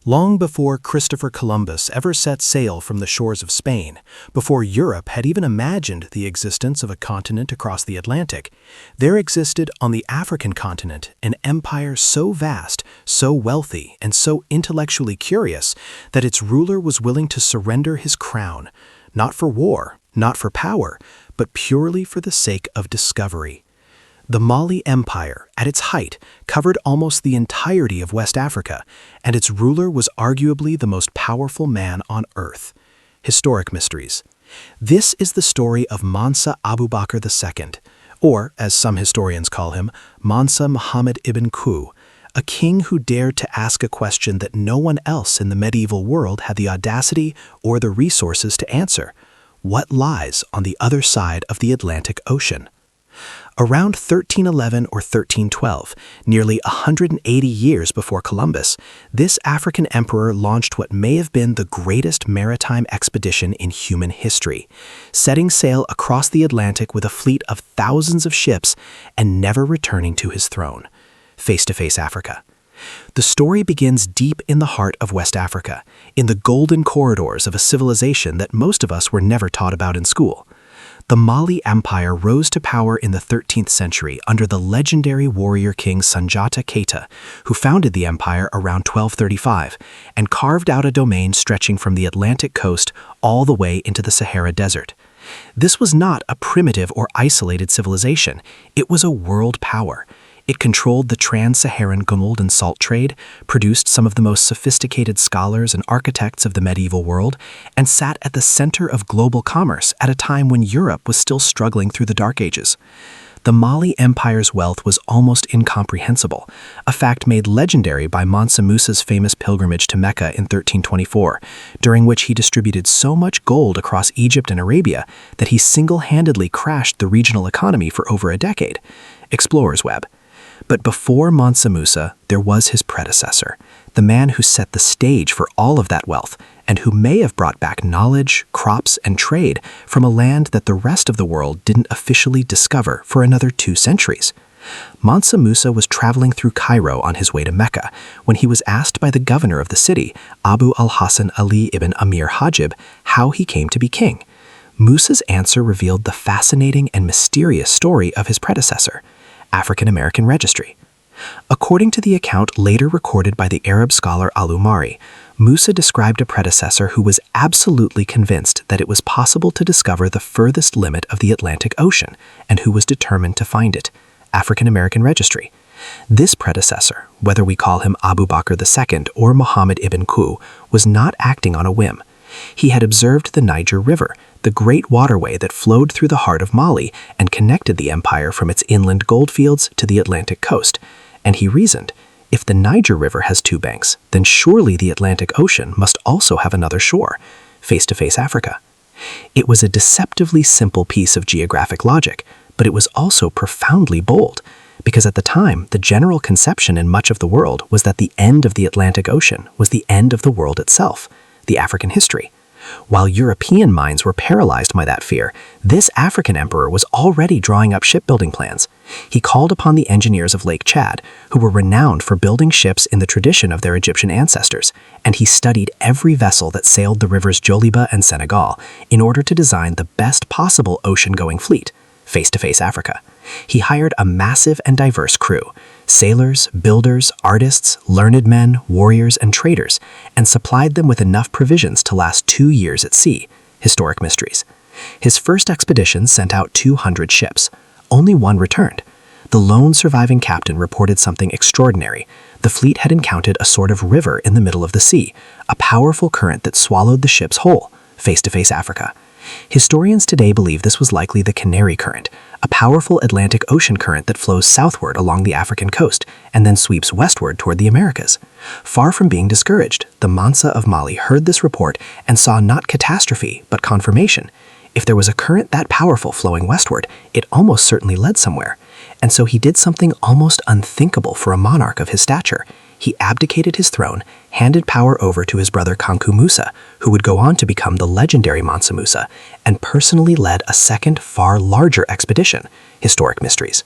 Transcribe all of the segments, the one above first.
Long before Christopher Columbus ever set sail from the shores of Spain, before Europe had even imagined the existence of a continent across the Atlantic, there existed on the African continent an empire so vast, so wealthy, and so intellectually curious that its ruler was willing to surrender his crown, not for war, not for power, but purely for the sake of discovery. The Mali Empire, at its height, covered almost the entirety of West Africa, and its ruler was arguably the most powerful man on earth. Historic mysteries. This is the story of Mansa Abubakar II, or, as some historians call him, Mansa Muhammad ibn Ku, a king who dared to ask a question that no one else in the medieval world had the audacity or the resources to answer. What lies on the other side of the Atlantic Ocean? Around 1311 or 1312, nearly 180 years before Columbus, this African emperor launched what may have been the greatest maritime expedition in human history, setting sail across the Atlantic with a fleet of thousands of ships and never returning to his throne. Face-to-face Africa. The story begins deep in the heart of West Africa, in the golden corridors of a civilization that most of us were never taught about in school. The Mali Empire rose to power in the 13th century under the legendary warrior king Sunjata Keita, who founded the empire around 1235 and carved out a domain stretching from the Atlantic coast all the way into the Sahara Desert. This was not a primitive or isolated civilization. It was a world power. It controlled the trans-Saharan gold and salt trade, produced some of the most sophisticated scholars and architects of the medieval world, and sat at the center of global commerce at a time when Europe was still struggling through the Dark Ages. The Mali Empire's wealth was almost incomprehensible, a fact made legendary by Mansa Musa's famous pilgrimage to Mecca in 1324, during which he distributed so much gold across Egypt and Arabia that he single-handedly crashed the regional economy for over a decade. Explorer's Web. But before Mansa Musa, there was his predecessor, the man who set the stage for all of that wealth and who may have brought back knowledge, crops, and trade from a land that the rest of the world didn't officially discover for another 2 centuries. Mansa Musa was traveling through Cairo on his way to Mecca when he was asked by the governor of the city, Abu al-Hasan Ali ibn Amir Hajib, how he came to be king. Musa's answer revealed the fascinating and mysterious story of his predecessor, African American Registry. According to the account later recorded by the Arab scholar Al-Umari, Musa described a predecessor who was absolutely convinced that it was possible to discover the furthest limit of the Atlantic Ocean and who was determined to find it, African American Registry. This predecessor, whether we call him Abu Bakr II or Muhammad ibn Ku, was not acting on a whim. He had observed the Niger River, the great waterway that flowed through the heart of Mali and connected the empire from its inland goldfields to the Atlantic coast. And he reasoned, if the Niger River has 2 banks, then surely the Atlantic Ocean must also have another shore, face-to-face Africa. It was a deceptively simple piece of geographic logic, but it was also profoundly bold, because at the time, the general conception in much of the world was that the end of the Atlantic Ocean was the end of the world itself, the African history. While European minds were paralyzed by that fear, this African emperor was already drawing up shipbuilding plans. He called upon the engineers of Lake Chad, who were renowned for building ships in the tradition of their Egyptian ancestors, and he studied every vessel that sailed the rivers Joliba and Senegal in order to design the best possible ocean-going fleet, face-to-face Africa. He hired a massive and diverse crew, sailors, builders, artists, learned men, warriors, and traders, and supplied them with enough provisions to last 2 years at sea, historic mysteries. His first expedition sent out 200 ships. Only one returned. The lone surviving captain reported something extraordinary. The fleet had encountered a sort of river in the middle of the sea, a powerful current that swallowed the ships whole, face-to-face Africa. Historians today believe this was likely the Canary Current, a powerful Atlantic Ocean current that flows southward along the African coast and then sweeps westward toward the Americas. Far from being discouraged, the Mansa of Mali heard this report and saw not catastrophe, but confirmation. If there was a current that powerful flowing westward, it almost certainly led somewhere. And so he did something almost unthinkable for a monarch of his stature. He abdicated his throne, handed power over to his brother Kanku Musa, who would go on to become the legendary Mansa Musa, and personally led a second, far larger expedition, historic mysteries.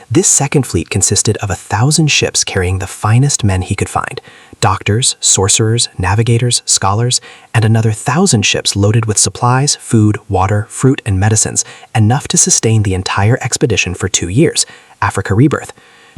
This second fleet consisted of 1,000 ships carrying the finest men he could find: doctors, sorcerers, navigators, scholars, and another 1,000 ships loaded with supplies, food, water, fruit, and medicines, enough to sustain the entire expedition for 2 years. Africa Rebirth.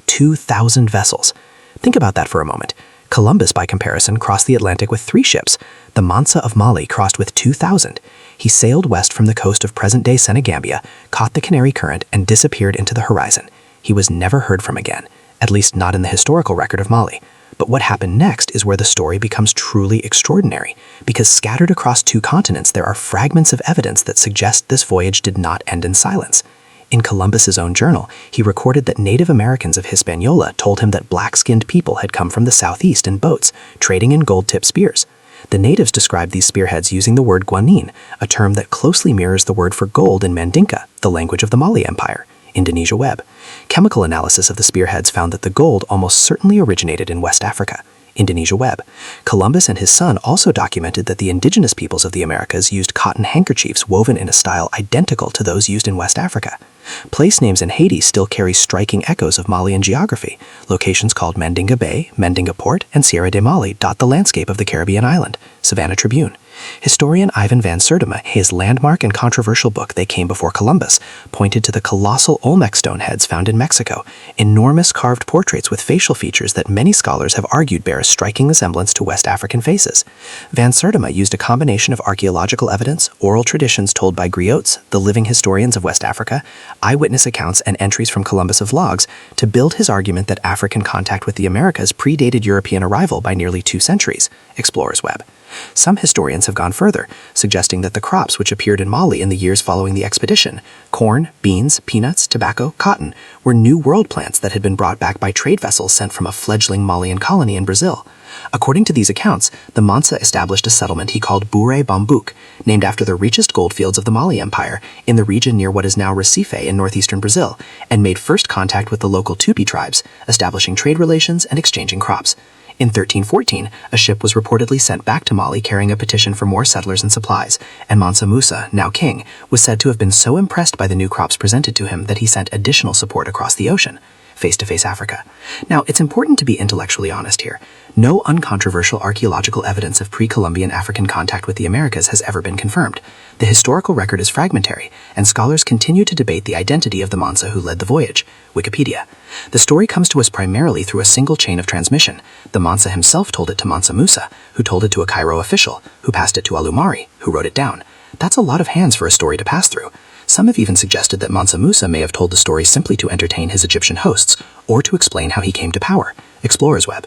2,000 vessels. Think about that for a moment. Columbus, by comparison, crossed the Atlantic with 3 ships. The Mansa of Mali crossed with 2,000. He sailed west from the coast of present-day Senegambia, caught the Canary Current, and disappeared into the horizon. He was never heard from again, at least not in the historical record of Mali. But what happened next is where the story becomes truly extraordinary, because scattered across 2 continents there are fragments of evidence that suggest this voyage did not end in silence. In Columbus's own journal, he recorded that Native Americans of Hispaniola told him that black-skinned people had come from the southeast in boats, trading in gold-tipped spears. The natives described these spearheads using the word guanin, a term that closely mirrors the word for gold in Mandinka, the language of the Mali Empire. Indonesia Web. Chemical analysis of the spearheads found that the gold almost certainly originated in West Africa. Indonesia Web. Columbus and his son also documented that the indigenous peoples of the Americas used cotton handkerchiefs woven in a style identical to those used in West Africa. Place names in Haiti still carry striking echoes of Malian geography. Locations called Mandinga Bay, Mandinga Port, and Sierra de Mali dot the landscape of the Caribbean island. Savannah Tribune. Historian Ivan van Sertima, his landmark and controversial book They Came Before Columbus, pointed to the colossal Olmec stone heads found in Mexico, enormous carved portraits with facial features that many scholars have argued bear a striking resemblance to West African faces. Van Sertima used a combination of archaeological evidence, oral traditions told by griots, the living historians of West Africa, eyewitness accounts, and entries from Columbus's logs to build his argument that African contact with the Americas predated European arrival by nearly 2 centuries. Explorers Web. Some historians have gone further, suggesting that the crops which appeared in Mali in the years following the expedition, corn, beans, peanuts, tobacco, cotton, were New World plants that had been brought back by trade vessels sent from a fledgling Malian colony in Brazil. According to these accounts, the Mansa established a settlement he called Bouré Bambouk, named after the richest gold fields of the Mali Empire, in the region near what is now Recife in northeastern Brazil, and made first contact with the local Tupi tribes, establishing trade relations and exchanging crops. In 1314, a ship was reportedly sent back to Mali carrying a petition for more settlers and supplies, and Mansa Musa, now king, was said to have been so impressed by the new crops presented to him that he sent additional support across the ocean. Face-to-Face Africa. Now, it's important to be intellectually honest here. No uncontroversial archaeological evidence of pre-Columbian African contact with the Americas has ever been confirmed. The historical record is fragmentary, and scholars continue to debate the identity of the Mansa who led the voyage. Wikipedia. The story comes to us primarily through a single chain of transmission. The Mansa himself told it to Mansa Musa, who told it to a Cairo official, who passed it to Alumari, who wrote it down. That's a lot of hands for a story to pass through. Some have even suggested that Mansa Musa may have told the story simply to entertain his Egyptian hosts, or to explain how he came to power. Explorers Web.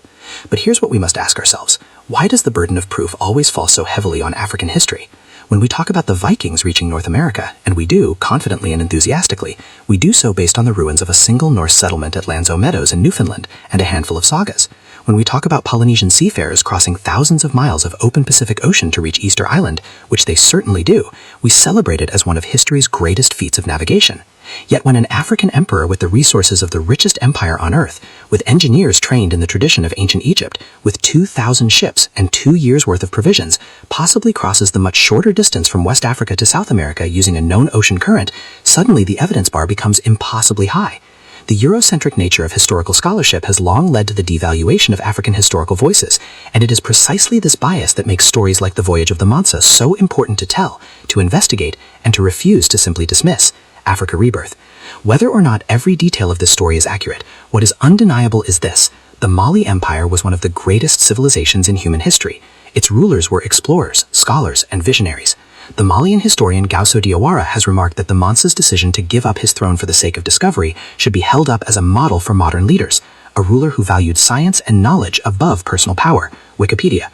But here's what we must ask ourselves. Why does the burden of proof always fall so heavily on African history? When we talk about the Vikings reaching North America, and we do, confidently and enthusiastically, we do so based on the ruins of a single Norse settlement at Lanzo Meadows in Newfoundland and a handful of sagas. When we talk about Polynesian seafarers crossing thousands of miles of open Pacific Ocean to reach Easter Island, which they certainly do, we celebrate it as one of history's greatest feats of navigation. Yet when an African emperor with the resources of the richest empire on earth, with engineers trained in the tradition of ancient Egypt, with 2,000 ships and 2 years' worth of provisions, possibly crosses the much shorter distance from West Africa to South America using a known ocean current, suddenly the evidence bar becomes impossibly high. The Eurocentric nature of historical scholarship has long led to the devaluation of African historical voices, and it is precisely this bias that makes stories like the Voyage of the Mansa so important to tell, to investigate, and to refuse to simply dismiss. Africa Rebirth. Whether or not every detail of this story is accurate, what is undeniable is this: the Mali Empire was one of the greatest civilizations in human history. Its rulers were explorers, scholars, and visionaries. The Malian historian Gausso Diawara has remarked that the Mansa's decision to give up his throne for the sake of discovery should be held up as a model for modern leaders, a ruler who valued science and knowledge above personal power. Wikipedia.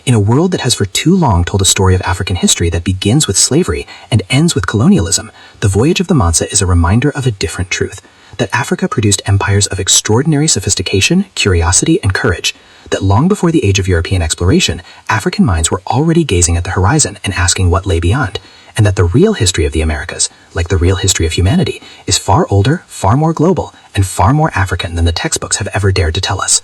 In a world that has for too long told a story of African history that begins with slavery and ends with colonialism, the Voyage of the Mansa is a reminder of a different truth: that Africa produced empires of extraordinary sophistication, curiosity, and courage, that long before the age of European exploration, African minds were already gazing at the horizon and asking what lay beyond, and that the real history of the Americas, like the real history of humanity, is far older, far more global, and far more African than the textbooks have ever dared to tell us.